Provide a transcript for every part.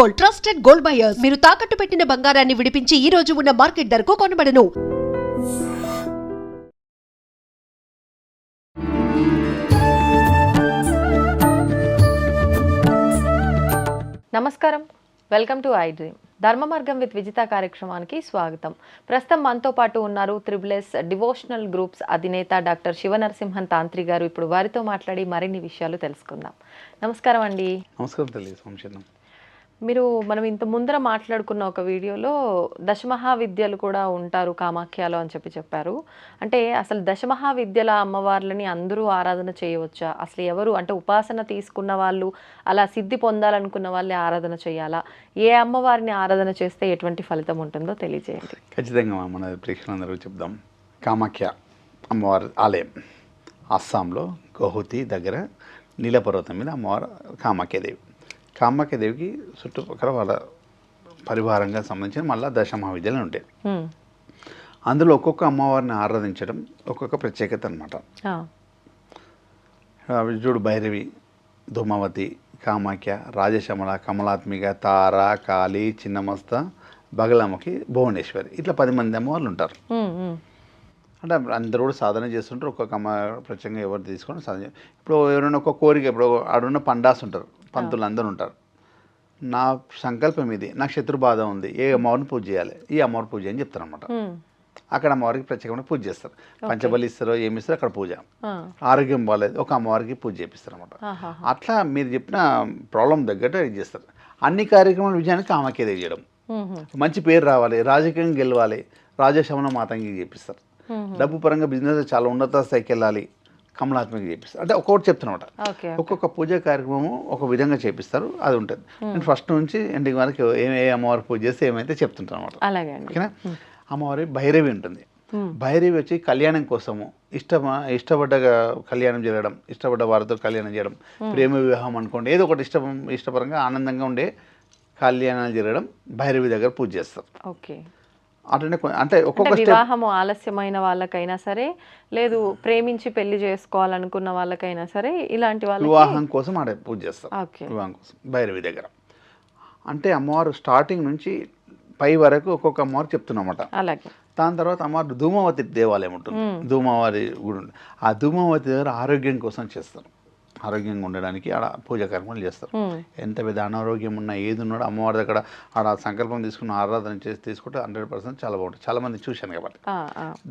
Gold, trusted gold buyers. మీరు తాకట్టు పెట్టిన బంగారాన్ని విడిపించి ఈ రోజు ఉన్న మార్కెట్ ధరకు కొనబడను. నమస్కారం, వెల్కమ్ టు ఐ డ్రీమ్. ధర్మ మార్గం విత్ విజిత కార్యక్రమానికి స్వాగతం. ప్రస్తుతం మనతో పాటు ఉన్నారు త్రిబుల్ఎస్ డివోషనల్ గ్రూప్స్ అధినేత డాక్టర్ శివనరసింహన్ తాంత్రి గారు. ఇప్పుడు వారితో మాట్లాడి మరిన్ని విషయాలు తెలుసుకుందాం. నమస్కారం అండి. నమస్కారం తల్లి. సంశయం మనం ఇంత ముందర మాట్లాడుకున్న ఒక వీడియోలో దశమహావిద్యలు కూడా ఉంటారు కామాఖ్యలో అని చెప్పారు. అంటే అసలు దశమహావిద్యల అమ్మవార్లని అందరూ ఆరాధన చేయవచ్చా? అసలు ఎవరు అంటే ఉపాసన తీసుకున్న వాళ్ళు, అలా సిద్ధి పొందాలనుకున్న వాళ్ళే ఆరాధన చేయాలా? ఏ అమ్మవారిని ఆరాధన చేస్తే ఎటువంటి ఫలితం ఉంటుందో తెలియజేయండి. ఖచ్చితంగా మన ప్రేక్షకులందరూ చెప్దాం. కామాఖ్య అమ్మవారి ఆలయం అస్సాంలో గౌహతి దగ్గర నీలపర్వతం మీద అమ్మవారు కామాఖ్యదేవి. కామాఖ్యదేవికి చుట్టుపక్కల వాళ్ళ పరివారంగా సంబంధించిన మళ్ళీ దశమహావిద్యలు ఉంటాయి. అందులో ఒక్కొక్క అమ్మవారిని ఆరాధించడం ఒక్కొక్క ప్రత్యేకత అనమాట. చూడు, భైరవి, ధూమావతి, కామాఖ్య, రాజశమల, కమలాత్మిక, తార, కాళీ, చిన్నమస్త, బగలాముఖి, భువనేశ్వరి, ఇట్లా 10 మంది అమ్మవార్లు ఉంటారు. అంటే అందరూ కూడా సాధన చేస్తుంటారు. ఒక్కొక్క అమ్మ ప్రత్యేకంగా ఎవరు తీసుకొని సాధన. ఇప్పుడు ఎవరైనా ఒక కోరిక, ఇప్పుడు ఆడున్న పండాస్ ఉంటారు, పంతులు అందరూ ఉంటారు. నా సంకల్పం ఇది, నాకు శత్రు బాధ ఉంది, ఏ అమ్మవారిని పూజ చేయాలి, ఈ అమ్మవారి పూజ అని చెప్తారు అనమాట. అక్కడ అమ్మవారికి ప్రత్యేకంగా పూజ చేస్తారు. పంచబలి ఇస్తారో ఏమి ఇస్తారో అక్కడ పూజ. ఆరోగ్యం బాగాలేదు, ఒక అమ్మవారికి పూజ చేపిస్తారు అనమాట. అట్లా మీరు చెప్పిన ప్రాబ్లం తగ్గట్టు ఇది చేస్తారు. అన్ని కార్యక్రమాల విజయానికి కామాఖ్యదేవి చేయడం, మంచి పేరు రావాలి, రాజకీయంగా గెలవాలి, రాజశమన మాతంగి చేపిస్తారు. డబ్బు పరంగా బిజినెస్ చాలా ఉన్నత స్థాయికి వెళ్ళాలి, కమలాత్మక చేపిస్తారు. అంటే ఒక్కొక్కటి చెప్తున్నమాట. ఒక్కొక్క పూజ కార్యక్రమము ఒక విధంగా చేపిస్తారు. అది ఉంటుంది. నేను ఫస్ట్ నుంచి ఎండింగ్ వరకు ఏ అమ్మవారి పూజ చేస్తే ఏమైతే చెప్తుంటాను అనమాట. ఓకేనా? అమ్మవారి భైరవి ఉంటుంది. భైరవి వచ్చి కళ్యాణం కోసము, ఇష్టపడ్డ కళ్యాణం జరగడం, ఇష్టపడ్డ వారితో కళ్యాణం చేయడం, ప్రేమ వివాహం అనుకోండి, ఏదో ఒకటి ఇష్టపరంగా ఆనందంగా ఉండే కళ్యాణాలు జరగడం భైరవి దగ్గర పూజ చేస్తారు. ఓకే. అంటే ఒక్కొక్క వివాహము ఆలస్యమైన వాళ్ళకైనా సరే, లేదు ప్రేమించి పెళ్లి చేసుకోవాలనుకున్న వాళ్ళకైనా సరే, ఇలాంటి వాళ్ళు వివాహం కోసం ఆడ పూజ చేస్తారు. వివాహం కోసం భైరవి దగ్గర. అంటే అమ్మవారు స్టార్టింగ్ నుంచి పై వరకు ఒక్కొక్క అమ్మవారు చెప్తున్నమాట. అలాగే దాని తర్వాత అమ్మవారు ధూమావతి దేవాలయం ఉంటుంది, ధూమావతి గుడి ఉంటుంది. ఆ ధూమావతి దగ్గర ఆరోగ్యం కోసం చేస్తారు. ఆరోగ్యంగా ఉండడానికి ఆడ పూజా కార్యక్రమాలు చేస్తారు. ఎంత పెద్ద అనారోగ్యం ఉన్నా ఏది ఉన్నాడో అమ్మవారి దగ్గర ఆడ సంకల్పం తీసుకుని ఆరాధన చేసి తీసుకుంటే 100% చాలా బాగుంటుంది. చాలా మంది చూశాను కాబట్టి.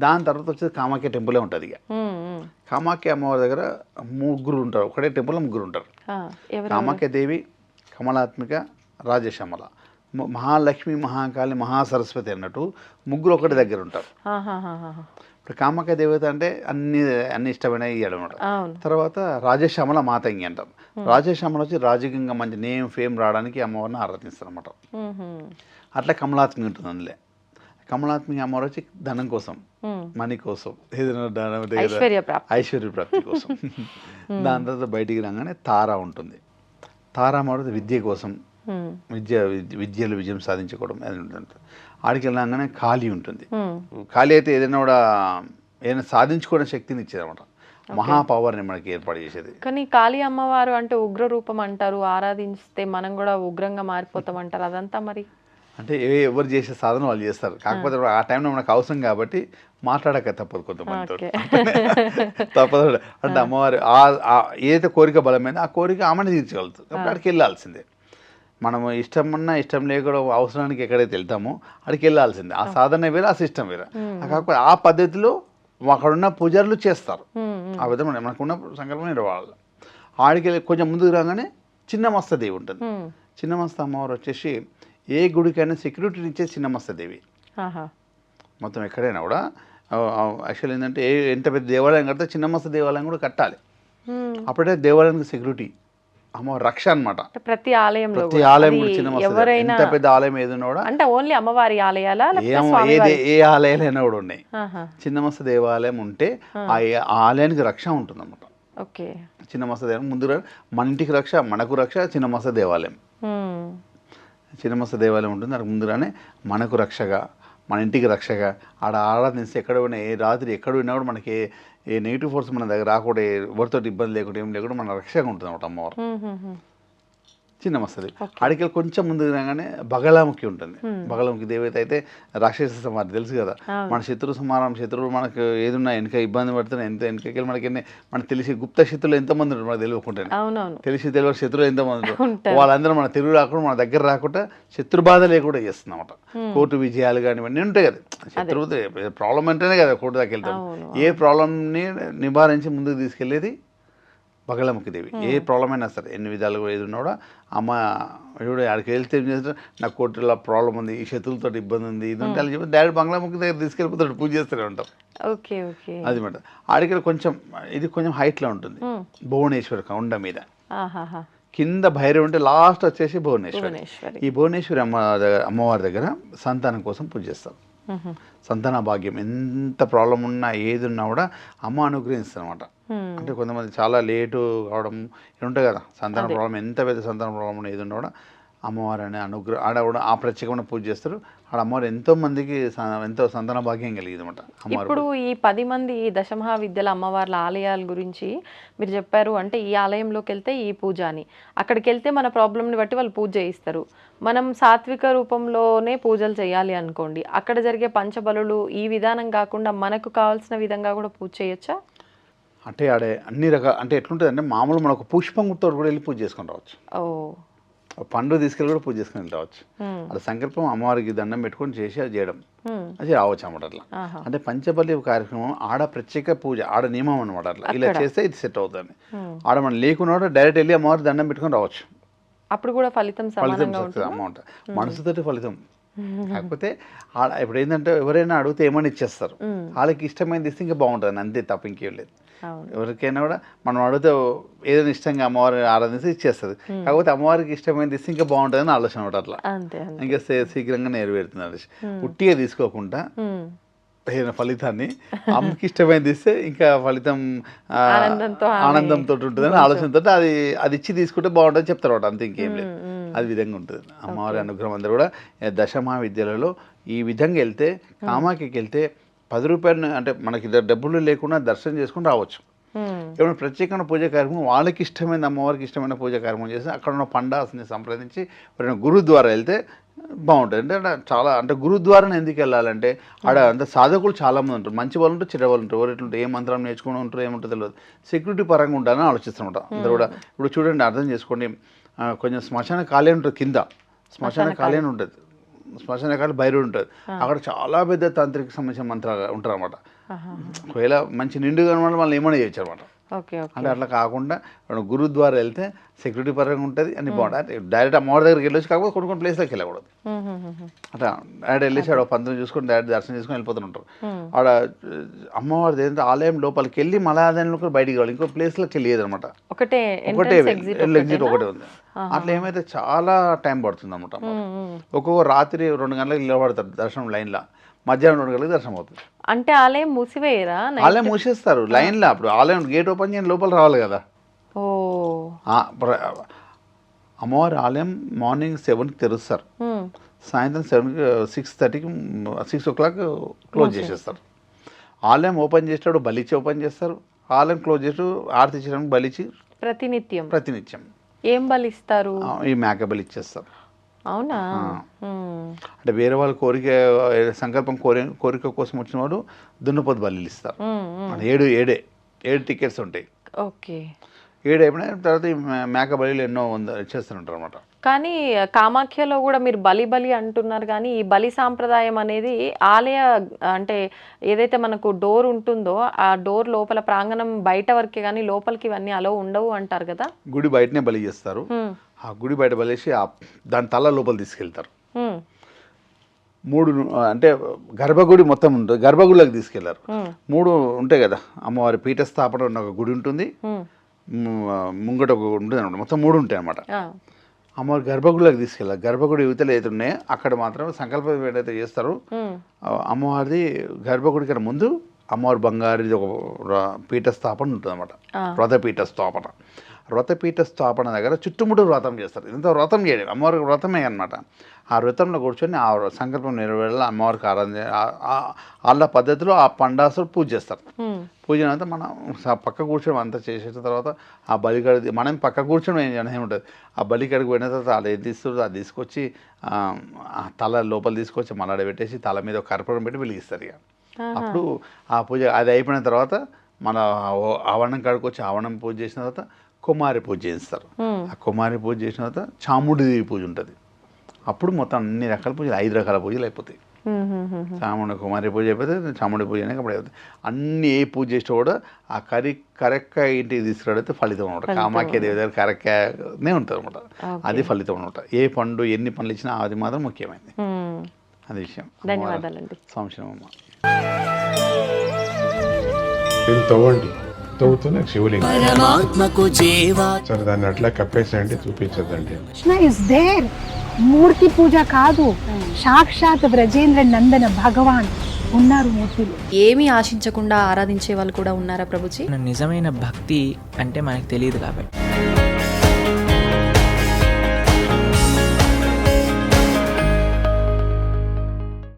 దాని తర్వాత వచ్చేది కామాఖ్య టెంపులే ఉంటుంది. ఇక కామాఖ్య అమ్మవారి దగ్గర 3 ఉంటారు. ఒకటే టెంపుల్లో 3 ఉంటారు. కామాఖ్య దేవి, కమలాత్మిక, రాజశమల, మహాలక్ష్మి, మహాకాళి, మహాసరస్వతి అన్నట్టు 3 ఒకటి దగ్గర ఉంటారు. ఇప్పుడు కామాఖ్య దేవత అంటే అన్ని ఇష్టమైన ఇయ్యడం అనమాట. తర్వాత రాజశ్యామల మాతంగి అంటారు. రాజశ్యామల వచ్చి రాజకీయంగా మంచి నేమ్ ఫేమ్ రావడానికి అమ్మవారిని ఆరాధిస్తారు అనమాట. అట్లా కమలాత్మి ఉంటుంది. అందులో కమలాత్మి అమ్మవారు వచ్చి ధనం కోసం, మనీ కోసం, ఏదైనా ఐశ్వర్య ప్రాప్తి కోసం. దాని తర్వాత బయటికి రాగానే తార ఉంటుంది. తార అమ్మవారు విద్య కోసం, విద్యలో విజయం సాధించుకోవడం అది ఉంటుంది. ఆడికి వెళ్ళగానే ఖాళీ ఉంటుంది. ఖాళీ అయితే ఏదైనా సాధించుకోవడం శక్తిని ఇచ్చేది అనమాట. మహాపవర్ని మనకి ఏర్పాటు చేసేది. కానీ కాళీ అమ్మవారు అంటే ఉగ్ర రూపం అంటారు, ఆరాధిస్తే మనం కూడా ఉగ్రంగా మారిపోతాం అంటారు. అదంతా మరి అంటే ఎవరు చేసే సాధన వాళ్ళు చేస్తారు. కాకపోతే ఆ టైంలో మనకు అవసరం కాబట్టి మాట్లాడక తప్పదు కొంతమందితో. తప్పదు. అంటే అమ్మవారు ఏదైతే కోరిక బలమైందో ఆ కోరిక ఆమెను తీర్చగలుగుతుంది. కాబట్టి అక్కడికి వెళ్ళాల్సిందే. మనము ఇష్టమన్నా ఇష్టం లేకుండా అవసరానికి ఎక్కడైతే వెళ్తామో అక్కడికి వెళ్ళాల్సిందే. ఆ సాధన వేరే, ఆ సిస్టమ్ వేరే. కాకపోతే ఆ పద్ధతిలో అక్కడున్న పూజారులు చేస్తారు. ఆ విధంగా మనకున్న సంకల్పం నిర్వహాలి. ఆడికి వెళ్ళి కొంచెం ముందుకు రాగానే చిన్నమస్త దేవి ఉంటుంది. చిన్నమస్త అమ్మవారు వచ్చేసి ఏ గుడికైనా సెక్యూరిటీని ఇచ్చే చిన్నమస్త దేవి. మొత్తం ఎక్కడైనా కూడా యాక్చువల్ ఏంటంటే ఎంత పెద్ద దేవాలయం కడితే చిన్నమస్త దేవాలయం కూడా కట్టాలి. అప్పుడే దేవాలయానికి సెక్యూరిటీ, అమ్మవారి రక్ష అనమాట. ప్రతి ఆలయంలో ఎంత పెద్ద ఆలయం ఏదైనా కూడా అంటే ఓన్లీ అమ్మవారి ఆలయాలా, ఏ ఆలయాలైనా కూడా ఉన్నాయి. చిన్నమస్త దేవాలయం ఉంటే ఆ ఆలయానికి రక్ష ఉంటుంది అన్నమాట. చిన్నమస్త దేవాలయం ముందు మన ఇంటికి రక్ష, మనకు రక్ష చిన్నమస్త దేవాలయం. చిన్నమస్త దేవాలయం ఉంటుంది. దానికి ముందుగానే మనకు రక్షగా, మన ఇంటికి రక్షగా ఆడ ఆరాధిస్తే ఎక్కడ పోయినా, ఏ రాత్రి ఎక్కడ పోయినా కూడా మనకి ఏ నెగిటివ్ ఫోర్స్ మన దగ్గర రాకూడదు, ఎవరితో ఇబ్బంది లేకుండా ఏం లేకుండా మన రక్షగా ఉంటుంది అన్నమాట అమ్మవారు. చిన్నమస్తది. ఆడికెళ్ళి కొంచెం ముందు రాగానే బగళాముఖి ఉంటుంది. బగళాముఖి దేవత అయితే రాక్షస సంహారం తెలుసు కదా. మన శత్రు సంహారం, శత్రువులు మనకు ఏదున్నా వెనక ఇబ్బంది పడుతున్నా వెనకకెళ్ళి మనకి తెలిసి గుప్త శత్రువులు ఎంతమంది ఉంటారు మనకు తెలియకుండానే. తెలిసి తెలియదు శత్రువులు ఎంతమంది ఉంటారు. వాళ్ళందరూ మన తెలుగు రాకుండా మన దగ్గర రాకుండా శత్రు బాధ లేకుండా చేస్తున్నాం అన్నమాట. కోర్టు విజయాలు కానీ ఇవన్నీ ఉంటాయి కదా. శత్రువు ప్రాబ్లం అంటేనే కదా కోర్టు దాకా వెళ్తాం. ఏ ప్రాబ్లంని నివారించి ముందుకు తీసుకెళ్లేది బగళముఖి దేవి. ఏ ప్రాబ్లం అయినా సరే ఎన్ని విధాలుగా ఏది ఉన్నా కూడా అమ్మ చూడ ఆడికి వెళ్తే ఏం చేస్తారు, నాకు కోర్టులో ప్రాబ్లం ఉంది, ఈ శత్రువులతో ఇబ్బంది ఉంది, ఇది ఉంటే వాళ్ళు చెప్పి డైరెక్ట్ బంగ్లాముఖి దగ్గర తీసుకెళ్ళిపోతాడు, పూజ చేస్తూనే ఉంటాం. అది మాట. ఆడికి కొంచెం ఇది కొంచెం హైట్లో ఉంటుంది. భువనేశ్వరి కొండ మీద కింద భైరవి ఉంటే లాస్ట్ వచ్చేసి భువనేశ్వరి. ఈ భువనేశ్వరి అమ్మవారి దగ్గర సంతానం కోసం పూజ చేస్తారు. సంతాన భాగ్యం ఎంత ప్రాబ్లం ఉన్నా ఏది ఉన్నా కూడా అమ్మ అనుగ్రహిస్తుంది అనమాట. అంటే కొంతమంది చాలా లేటు కావడం ఇది ఉంటాయి కదా, సంతాన ప్రాబ్లం ఎంత పెద్ద సంతాన ప్రాబ్లం ఉన్నా ఏది ఉన్నా కూడా అమ్మవారు అనే ఆడ కూడా ఆ ప్రత్యేకమైన పూజ చేస్తారు. ఆడ అమ్మవారు ఎంతో మందికి ఎంతో సంతాన భాగ్యం కలిగింది అనమాట. ఇప్పుడు ఈ 10 మంది దశమహావిద్యల అమ్మవార్ల ఆలయాల గురించి మీరు చెప్పారు. అంటే ఈ ఆలయంలోకి వెళ్తే ఈ పూజ అని, అక్కడికి వెళ్తే మన ప్రాబ్లంని బట్టి వాళ్ళు పూజ చేయిస్తారు. మనం సాత్విక రూపంలోనే పూజలు చేయాలి అనుకోండి, అక్కడ జరిగే పంచబలులు ఈ విధానం కాకుండా మనకు కావాల్సిన విధంగా కూడా పూజ చేయొచ్చా? అంటే ఆడే అన్ని రకాల అంటే ఎట్లుంటుంది అంటే మామూలు మనకు పుష్పం గుర్తు కూడా వెళ్ళి పూజ చేసుకొని రావచ్చు. పండు తీసుకెళ్ళి కూడా పూజ చేసుకుని రావచ్చు. అలా సంకల్పం అమ్మవారికి దండం పెట్టుకొని చేసి అది చేయడం అది రావచ్చు అన్నమాట. అట్లా అంటే పంచబలి కార్యక్రమం ఆడ ప్రత్యేక పూజ, ఆడ నియమం అనమాట. అట్లా ఇలా చేస్తే ఇది సెట్ అవుతుంది. ఆడ మనం లేకుండా డైరెక్ట్ వెళ్ళి అమ్మవారి దండం పెట్టుకొని రావచ్చు. అప్పుడు కూడా ఫలితం అమౌంట్ మనసుతోటి ఫలితం. కాకపోతే ఇప్పుడు ఏంటంటే ఎవరైనా అడిగితే ఏమని ఇచ్చేస్తారు, వాళ్ళకి ఇష్టమైనది ఇస్తే ఇంకా బాగుంటుంది అంతే, తప్ప ఇంకేం లేదు. ఎవరికైనా కూడా మనం అడిగితే ఏదైనా ఇష్టంగా అమ్మవారి ఆరాధిస్తే ఇచ్చేస్తుంది. కాకపోతే అమ్మవారికి ఇష్టమైనది ఇస్తే ఇంకా బాగుంటుంది అని ఆలోచన ఒకటి. అట్లా ఇంకా శీఘ్రంగా నెరవేరుతుంది ఆలోచన. ఉట్టిగా తీసుకోకుండా ఫలితాన్ని అమ్మకి ఇష్టమైనది ఇస్తే ఇంకా ఫలితం ఆనందంతో ఉంటుందని ఆలోచనతో అది ఇచ్చి తీసుకుంటే బాగుంటుంది చెప్తారు ఒకటి, అంతే ఇంకేం లేదు. అది విధంగా ఉంటుంది. అమ్మవారి అనుగ్రహం అందరూ కూడా దశమహావిద్యలలో ఈ విధంగా వెళ్తే, కామాఖ్యకి వెళ్తే 10 రూపాయలు అంటే మనకి డబ్బులు లేకుండా దర్శనం చేసుకుని రావచ్చు. ఏమైనా ప్రత్యేకమైన పూజ కార్యక్రమం వాళ్ళకి ఇష్టమైన అమ్మవారికి ఇష్టమైన పూజ కార్యక్రమం చేసి అక్కడ ఉన్న పండాస్ని సంప్రదించి ఎవరైనా గురుద్వారా వెళ్తే బాగుంటుంది. అంటే చాలా అంటే గురుద్వారాని ఎందుకు వెళ్ళాలంటే ఆడ అంత సాధకులు చాలామంది ఉంటారు, మంచి వాళ్ళు ఉంటారు, చెడ్డ వాళ్ళు ఉంటారు. ఎవరు ఎట్లుంటారు, ఏ మంత్రం నేర్చుకుని ఉంటారు, ఏముంటుందో తెలియదు. సెక్యూరిటీ పరంగా ఉండాలని ఆలోచిస్తుంటారు అందరూ కూడా. ఇప్పుడు చూడండి, అర్థం చేసుకోండి, కొంచెం శ్మశాన ఖాళీ ఉంటుంది, కింద శ్మశాన ఖాళీ అని ఉంటుంది, శ్మశాన ఖాళీ భైరవుడు ఉంటుంది. అక్కడ చాలా పెద్ద తాంత్రిక సంబంధించిన మంత్రాలు ఉంటారు అనమాట. ఒకవేళ మంచి నిండుగా ఉన్న వాళ్ళు ఏమైనా చేయొచ్చు అనమాట. అంటే అట్లా కాకుండా గురుద్వారా వెళ్తే సెక్యూరిటీ పరంగా ఉంటుంది, అన్ని బాగుంటుంది. డైరెక్ట్ అమ్మవారి దగ్గరికి వెళ్ళొచ్చు, కాకపోతే కొన్ని కొన్ని ప్లేస్లోకి వెళ్ళకూడదు. అట్లా డైరెక్ట్ వెళ్ళేసి ఆడ పంతులు చూసుకొని డైరెక్ట్ దర్శనం చేసుకొని వెళ్ళిపోతుంటారు. ఆడ అమ్మవారిది ఏంటంటే ఆలయం లోపలికి వెళ్ళి మళ్ళీ ఆదాయంలో బయటికి కావాలి, ఇంకో ప్లేస్లోకి వెళ్ళేది అనమాట. ఒకటే ఎగ్జిట్ ఒకటే ఉంది. అట్లా ఏమైతే చాలా టైం పడుతుంది అనమాట. ఒక్కొక్క రాత్రి 2 గంటలకు నిలబడతారు దర్శనం లైన్లో, మధ్యాహ్నం 2 గంటలకు దర్శనం అవుతుంది. అంటే ఆలయం మూసివేయరా? ఆలయం మూసేస్తారు లైన్లో. అప్పుడు ఆలయం గేట్ ఓపెన్ చేయని లోపల రావాలి కదా. అమ్మవారి ఆలయం మార్నింగ్ 7కి తెరుస్తారు, సాయంత్రం 6:30కి 6 o'clock క్లోజ్ చేసేస్తారు. ఆలయం ఓపెన్ చేసేటప్పుడు బలిచ్చి ఓపెన్ చేస్తారు, ఆలయం క్లోజ్ చేసి ఆరతి చేయడానికి బలిచ్చి ప్రతినిత్యం ఏం బలిస్తారు? ఈ మేక బలి ఇచ్చేస్తారు. అవునా? అంటే వేరే వాళ్ళ సంకల్పం కోరిక కోసం వచ్చిన వాడు దున్నపోతు బలి ఇస్తారు. 7 టికెట్స్ ఉంటాయి. 7 అయిపోయిన తర్వాత ఈ మేక బలిలు ఎన్నో ఇచ్చేస్తుంటారు అనమాట. కానీ కామాఖ్యలో కూడా మీరు బలి అంటున్నారు, కానీ ఈ బలి సాంప్రదాయం అనేది ఆలయ అంటే ఏదైతే మనకు డోర్ ఉంటుందో ఆ డోర్ లోపల ప్రాంగణం బయట వరకే కానీ లోపలికి ఇవన్నీ అలో ఉండవు అంటారు కదా. గుడి బయటనే బలి చేస్తారు. ఆ గుడి బయట బలిసి దాని తల లోపల తీసుకెళ్తారు. 3 అంటే గర్భగుడి మొత్తం ఉంటుంది, గర్భగుడిలోకి తీసుకెళ్లారు. 3 ఉంటాయి కదా, అమ్మవారి పీఠ స్థాపన ఉన్న ఒక గుడి ఉంటుంది, ముంగట ఒక ఉంటుంది అనమాట, మొత్తం 3 ఉంటాయి అన్నమాట. అమ్మవారి గర్భగుడిలోకి తీసుకెళ్ళారు. గర్భగుడి యువతలు ఏదైతే ఉన్నాయో అక్కడ మాత్రం సంకల్పం ఏదైతే చేస్తారో అమ్మవారిది గర్భగుడి కన్నా ముందు అమ్మవారి బంగారిది ఒక పీఠ స్థాపన ఉంటుంది అనమాట, వ్రతపీఠ స్థాపన. వ్రతపీఠ స్థాపన దగ్గర చుట్టుముట్టు వ్రతం చేస్తారు. ఇదంతా వ్రతం చేయడం, అమ్మవారికి వ్రతమే అనమాట. ఆ వ్రతంలో కూర్చొని ఆ సంకల్పం నెరవేరాల అమ్మవారికి ఆరాధన వాళ్ళ పద్ధతిలో ఆ పండాసులు పూజ చేస్తారు. పూజ అంతా మనం పక్క కూర్చొని అంతా చేసిన తర్వాత ఆ బలికడి మనం పక్క కూర్చొని ఏముంటుంది, ఆ బలికడికి పోయిన తర్వాత వాళ్ళు ఏది తీస్తారు అది తీసుకొచ్చి తల లోపల తీసుకొచ్చి మలాడ పెట్టేసి తల మీద కర్పూరం పెట్టి వెలిగిస్తారు. ఇక అప్పుడు ఆ పూజ అది అయిపోయిన తర్వాత మన ఆవరణం కాడికి ఆవరణం పూజ చేసిన తర్వాత కుమారి పూజ చేస్తారు. ఆ కుమారి పూజ చేసిన తర్వాత చాముండిదేవి పూజ ఉంటుంది. అప్పుడు మొత్తం అన్ని రకాల పూజలు 5 రకాల పూజలు అయిపోతాయి. చాముండి కుమారి పూజ అయిపోతే చాముండి పూజ అనేది అప్పుడు అయిపోతుంది. అన్ని ఏ పూజ చేసినా కూడా ఆ కరెక్ట్గా ఇంటికి తీసుకురాడితే ఫలితం అనమాట. కామాఖ్య దేవి దగ్గర కరెక్ట్గానే ఉంటుంది అనమాట. అది ఫలితం అనమాట. ఏ పండు ఎన్ని పనులు ఇచ్చినా అది మాత్రం ముఖ్యమైనది. అది విషయం. ధన్యవాదాలండి. సంశయం అమ్మ. తవ్వండి, తవ్వుతున్న శివలింగం సరే దాన్ని అట్లా కప్పేసేయండి, చూపించదండి. Krishna is there. మూర్తి పూజ కాదు, సాక్షాత్ బ్రజేంద్ర నందన భగవాన్ ఉన్నారు మూర్తిలో. ఏమీ ఆశించకుండా ఆరాధించే వాళ్ళు కూడా ఉన్నారా ప్రభుజీ? నిజమైన భక్తి అంటే మనకు తెలియదు కాబట్టి